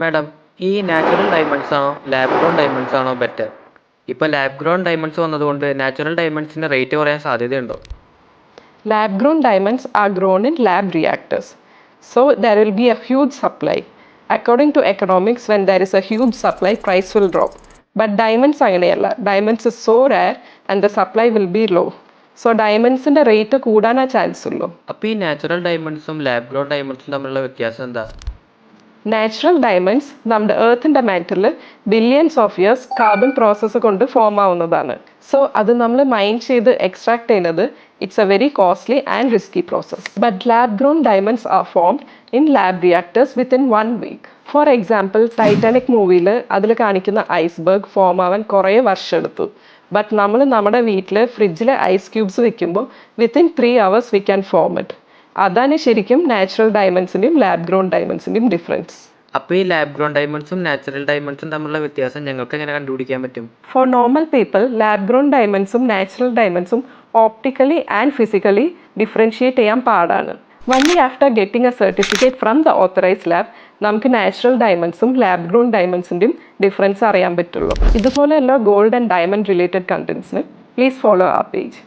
Madam, ഈ natural diamonds ആണോ lab grown diamonds ആണോ ബെറ്റർ? ഇപ്പോൾ ലാബ് ഗ്രോൺ ഡയമണ്ട്സ് വന്നതുകൊണ്ട് നാച്ചുറൽ ഡയമണ്ട്സിന്റെ റേറ്റ് കുറയാൻ സാധ്യതയുണ്ടോ? Lab grown diamonds are grown in lab reactors. So there will be a huge supply. According to economics, when there is a huge supply, price will drop. But diamonds അങ്ങനെയല്ല. Diamonds is so rare and the supply will be low. So diamondsന്റെ rate കൂടാനാ chance ഉള്ളൂ. അപ്പോൾ ഈ natural ഡയമണ്ട്സും lab grown ഡയമണ്ട്സും തമ്മിലുള്ള വ്യത്യാസം എന്താ? നാച്ചുറൽ ഡയമണ്ട്സ് നമ്മുടെ എർത്തിൻ്റെ മാറ്ററിൽ billions of years carbon process കൊണ്ട് ഫോം ആവുന്നതാണ്. സോ അത് നമ്മൾ മൈൻഡ് ചെയ്ത് എക്സ്ട്രാക്ട് ചെയ്യുന്നത് it's a very costly and risky process. But lab grown diamonds are formed in lab reactors within 1 week. For example Titanic മൂവിയിൽ അതിൽ കാണിക്കുന്ന ഐസ്ബർഗ് ഫോം ആവാൻ കുറേ വർഷം എടുത്തു. ബട്ട് നമ്മൾ നമ്മുടെ വീട്ടിൽ ഫ്രിഡ്ജിൽ ഐസ് ക്യൂബ്സ് വെക്കുമ്പോൾ within 3 hours we can form it. അതാണ് ശരിക്കും നാച്ചുറൽ ഡയമണ്ട്സിൻ്റെയും ലാബ് ഗ്രോൺ ഡയമണ്ട്സിൻ്റെയും ഡിഫറൻസ്. അപ്പോൾ ഈ ലാബ് ഗ്രോൺ ഡയമണ്ട്സും നാച്ചുറൽ ഡയമണ്ട്സും തമ്മിലുള്ള വ്യത്യാസം ഞങ്ങൾക്ക് എങ്ങനെ കണ്ടുപിടിക്കാൻ പറ്റും? For normal people lab grown ഡയമണ്ട്സും നാച്ചുറൽ ഡയമണ്ട്സും ഓപ്റ്റിക്കലി ആൻഡ് ഫിസിക്കലി ഡിഫറൻഷിയേറ്റ് ചെയ്യാൻ പാടാണ്. only after getting a certificate from the authorized lab നമുക്ക് നാച്ചുറൽ ഡയമണ്ട്സും ലാബ് ഗ്രോൺ ഡയമണ്ട്സിൻ്റെയും ഡിഫറൻസ് അറിയാൻ പറ്റുള്ളൂ. ഇതുപോലെയുള്ള ഗോൾഡ് ആൻഡ് ഡയമണ്ട് റിലേറ്റഡ് കണ്ടൻസിന് പ്ലീസ് ഫോളോ അവർ പേജ്.